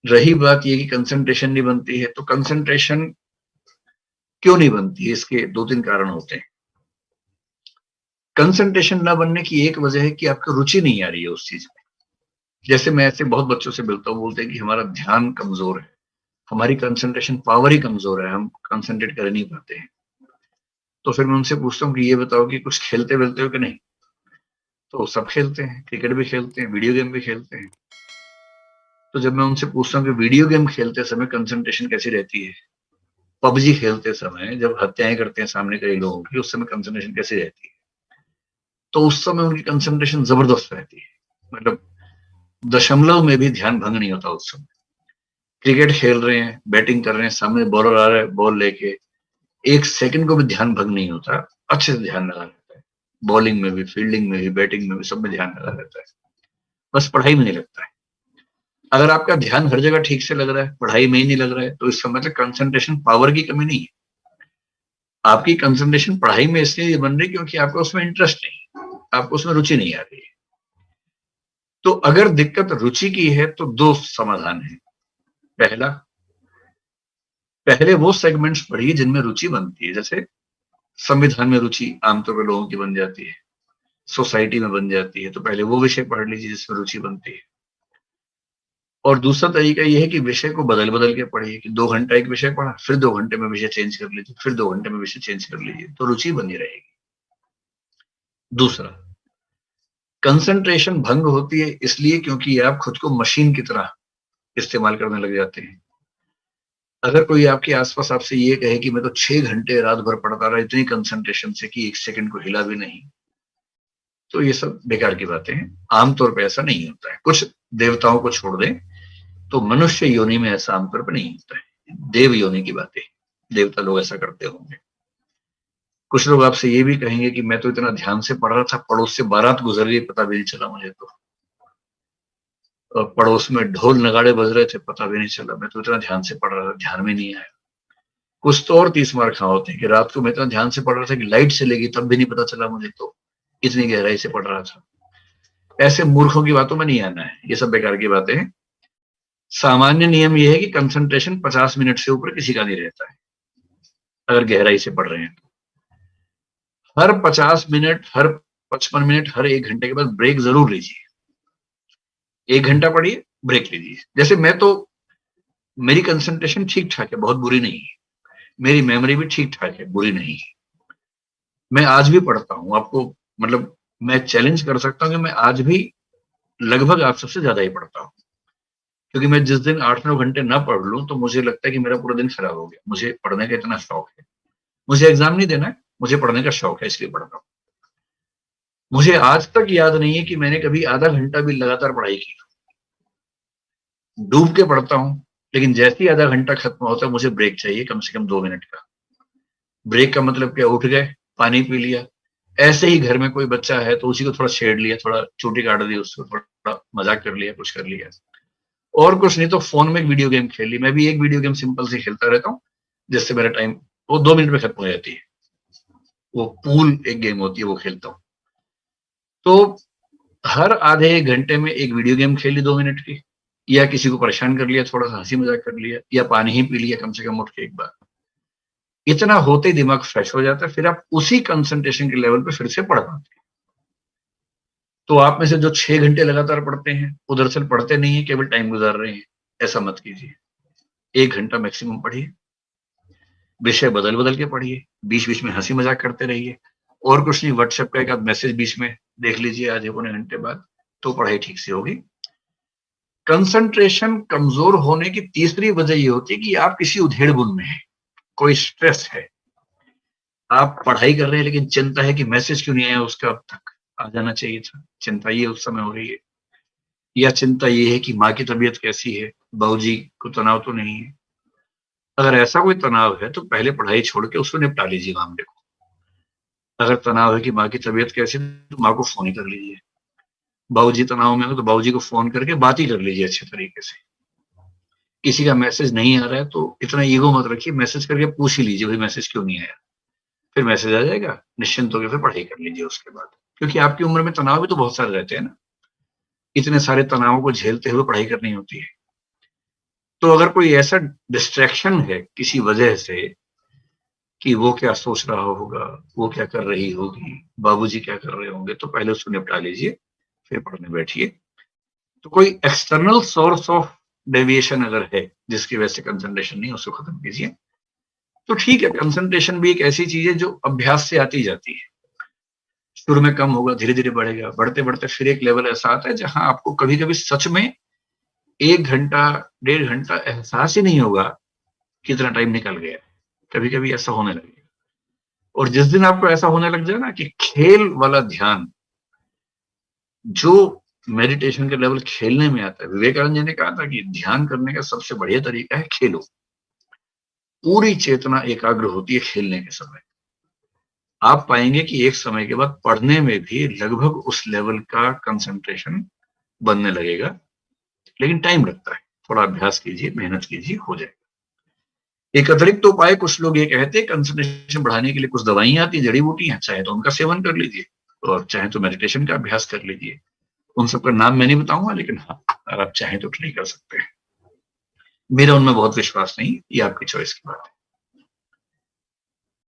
रही बात ये कि कंसंट्रेशन नहीं बनती है, तो कंसंट्रेशन क्यों नहीं बनती है, इसके 2-3 कारण होते हैं। कंसंट्रेशन ना बनने की एक वजह है कि आपको रुचि नहीं आ रही है उस चीज में। जैसे मैं ऐसे बहुत बच्चों से मिलता हूँ, बोलते हैं कि हमारा ध्यान कमजोर है, हमारी कंसंट्रेशन पावर ही कमजोर है, हम कंसंट्रेट कर नहीं पाते हैं। तो फिर मैं उनसे पूछता हूँ कि ये बताओ कि कुछ खेलते वेलते हो कि नहीं? तो सब खेलते हैं, क्रिकेट भी खेलते हैं, वीडियो गेम भी खेलते हैं। तो जब मैं उनसे पूछता हूँ कि वीडियो गेम खेलते समय कंसंट्रेशन कैसी रहती है, पबजी खेलते समय जब हत्याएं करते हैं सामने कई लोगों की, उस समय कंसंट्रेशन कैसी रहती है? तो उस समय उनकी कंसंट्रेशन जबरदस्त रहती है, मतलब दशमलव में भी ध्यान भंग नहीं होता उस समय। क्रिकेट खेल रहे हैं, बैटिंग कर रहे हैं, सामने बॉलर आ रहा है बॉल लेके, एक सेकंड को भी ध्यान भंग नहीं होता, अच्छे से ध्यान लगा रहता है। बॉलिंग में भी, फील्डिंग में भी, बैटिंग में भी, सब में ध्यान लगा रहता है। बस पढ़ाई में नहीं लगता है। अगर आपका ध्यान हर जगह ठीक से लग रहा है, पढ़ाई में ही नहीं लग रहा है, तो इसका मतलब कंसंट्रेशन पावर की कमी नहीं है। आपकी कंसंट्रेशन पढ़ाई में इसलिए बन रही क्योंकि आपको उसमें इंटरेस्ट नहीं, आपको उसमें रुचि नहीं आ रही है। तो अगर दिक्कत रुचि की है तो दो समाधान है। पहला, पहले वो सेगमेंट्स पढ़िए जिनमें रुचि बनती है। जैसे संविधान में रुचि आमतौर पर लोगों की बन जाती है, सोसाइटी में बन जाती है, तो पहले वो विषय पढ़ लीजिए जिसमें रुचि बनती है। और दूसरा तरीका ये है कि विषय को बदल बदल के पढ़िए, कि 2 घंटा एक विषय पढ़ा, फिर 2 घंटे में विषय चेंज कर लीजिए, फिर 2 घंटे में विषय चेंज कर लीजिए, तो रुचि बनी रहेगी। दूसरा, कंसंट्रेशन भंग होती है इसलिए क्योंकि आप खुद को मशीन की तरह इस्तेमाल करने लग जाते हैं। अगर कोई आपके आसपास आपसे ये कहे कि मैं तो 6 घंटे रात भर पढ़ता रहा इतनी कंसंट्रेशन से कि एक सेकंड को हिला भी नहीं, तो ये सब बेकार की बातें हैं। आमतौर पर ऐसा नहीं होता है। कुछ देवताओं को छोड़ दें तो मनुष्य योनि में ऐसा आमतौर पर नहीं होता है। देव योनि की बातें, देवता लोग ऐसा करते होंगे। कुछ लोग आपसे ये भी कहेंगे कि मैं तो इतना ध्यान से पढ़ रहा था, पड़ोस से बारात गुजर गई, पता भी नहीं चला मुझे तो। और पड़ोस में ढोल नगाड़े बज रहे थे, पता भी नहीं चला, मैं तो इतना ध्यान से पढ़ रहा था, ध्यान में नहीं आया। कुछ तो और 30 मार खा होते हैं कि रात को मैं इतना ध्यान से पढ़ रहा था कि लाइट चली गई तब भी नहीं पता चला मुझे, तो इतनी गहराई से पढ़ रहा था। ऐसे मूर्खों की बातों में नहीं आना है, ये सब बेकार की बातें हैं। सामान्य नियम यह है कि कंसंट्रेशन 50 मिनट से ऊपर किसी का नहीं रहता है अगर गहराई से पढ़ रहे हैं तो। हर 50 मिनट, हर 55 मिनट, हर 1 घंटे के बाद ब्रेक जरूर लीजिए। 1 घंटा पढ़िए, ब्रेक लीजिए। जैसे मैं तो, मेरी कंसंट्रेशन ठीक ठाक है, बहुत बुरी नहीं है। मेरी मेमोरी भी ठीक ठाक है, बुरी नहीं है। मैं आज भी पढ़ता हूँ, आपको मतलब मैं चैलेंज कर सकता हूँ कि मैं आज भी लगभग आप सबसे ज्यादा ही पढ़ता हूँ। क्योंकि मैं जिस दिन 8-9 घंटे ना पढ़ लूं तो मुझे लगता है कि मेरा पूरा दिन खराब हो गया। मुझे पढ़ने का इतना शौक है, मुझे एग्जाम नहीं देना है, मुझे पढ़ने का शौक है, इसलिए पढ़ता हूँ। मुझे आज तक याद नहीं है कि मैंने कभी आधा घंटा भी लगातार पढ़ाई की। डूब के पढ़ता हूँ, लेकिन जैसे ही आधा घंटा खत्म होता है मुझे ब्रेक चाहिए, कम से कम 2 मिनट का। ब्रेक का मतलब क्या, उठ गए, पानी पी लिया। ऐसे ही घर में कोई बच्चा है तो उसी को थोड़ा छेड़ लिया, थोड़ा चोटी काट दी उसको, थोड़ा मजाक कर लिया, कुछ कर लिया। और कुछ नहीं तो फोन में एक वीडियो गेम खेल ली। मैं भी एक वीडियो गेम सिंपल से खेलता रहता हूँ, जिससे मेरा टाइम वो 2 मिनट में खत्म हो जाती है। वो पूल एक गेम होती है, वो खेलता हूँ। तो हर आधे 1 घंटे में एक वीडियो गेम खेली 2 मिनट की, या किसी को परेशान कर लिया, थोड़ा सा हंसी मजाक कर लिया, या पानी ही पी लिया कम से कम उठ के एक बार। इतना होते ही दिमाग फ्रेश हो जाता है, फिर आप उसी कंसंट्रेशन के लेवल पे फिर से पढ़ पाते हैं। तो आप में से जो 6 घंटे लगातार पढ़ते हैं, वो दरअसल पढ़ते नहीं है, केवल टाइम गुजार रहे हैं। ऐसा मत कीजिए। 1 घंटा मैक्सिमम पढ़िए, विषय बदल बदल के पढ़िए, बीच बीच में हंसी मजाक करते रहिए। और कुछ नहीं, व्हाट्सएप का एक आध मैसेज बीच में देख लीजिए आधे पौने घंटे बाद, तो पढ़ाई ठीक से होगी। कंसंट्रेशन कमजोर होने की तीसरी वजह ये होती है कि आप किसी उधेड़-बुन में हैं, कोई स्ट्रेस है। आप पढ़ाई कर रहे हैं लेकिन चिंता है कि मैसेज क्यों नहीं आया उसका अब तक, आ जाना चाहिए था। चिंता ये उस समय हो रही है। या चिंता ये है कि माँ की तबीयत कैसी है, बाबूजी को तनाव तो नहीं है। अगर ऐसा कोई तनाव है तो पहले पढ़ाई छोड़ के उसको निपटा लीजिए मामले को। अगर तनाव है कि माँ की तबीयत कैसी है तो माँ को फोन ही कर लीजिए। बाबूजी तनाव में हो तो बाबूजी को फोन करके बात ही कर लीजिए अच्छे तरीके से। किसी का मैसेज नहीं आ रहा है तो इतना ईगो मत रखिए, मैसेज करके पूछ ही लीजिए भाई मैसेज क्यों नहीं आया। फिर मैसेज आ जाएगा, निश्चिंत होकर फिर पढ़ाई कर लीजिए उसके बाद। क्योंकि आपकी उम्र में तनाव भी तो बहुत सारे रहते हैं ना, इतने सारे तनावों को झेलते हुए पढ़ाई करनी होती है। तो अगर कोई ऐसा डिस्ट्रैक्शन है किसी वजह से कि वो क्या सोच रहा होगा, वो क्या कर रही होगी, बाबूजी क्या कर रहे होंगे, तो पहले उसको निपटा लीजिए, फिर पढ़ने बैठिए। तो कोई एक्सटर्नल सोर्स ऑफ डेविएशन अगर है जिसकी वजह से कंसंट्रेशन नहीं, उसको खत्म कीजिए। तो ठीक है, कंसंट्रेशन भी एक ऐसी चीज है जो अभ्यास से आती जाती है। शुरू में कम होगा, धीरे धीरे बढ़ेगा, बढ़ते बढ़ते फिर एक लेवल ऐसा आता है जहां आपको कभी कभी सच में 1 घंटा 1.5 घंटा एहसास ही नहीं होगा कितना टाइम निकल गया। कभी कभी ऐसा होने लगेगा। और जिस दिन आपको ऐसा होने लग जाए ना कि खेल वाला ध्यान, जो मेडिटेशन के लेवल खेलने में आता है, विवेकानंद जी ने कहा था कि ध्यान करने का सबसे बढ़िया तरीका है खेलो। पूरी चेतना एकाग्र होती है खेलने के समय। आप पाएंगे कि एक समय के बाद पढ़ने में भी लगभग उस लेवल का कंसंट्रेशन बनने लगेगा, लेकिन टाइम लगता है। थोड़ा अभ्यास कीजिए, मेहनत कीजिए, हो जाएगा। एक अतिरिक्त उपाय कुछ लोग ये कहते हैं, कंसंट्रेशन बढ़ाने के लिए कुछ दवाइयां आती हैं, जड़ी बूटियां, चाहे तो उनका सेवन कर लीजिए और चाहे तो मेडिटेशन का अभ्यास कर लीजिए। उन सबका नाम मैं नहीं बताऊंगा, लेकिन हाँ, अगर आप चाहें तो ट्राई कर सकते हैं। मेरा उनमें बहुत विश्वास नहीं, ये आपकी चॉइस की बात है।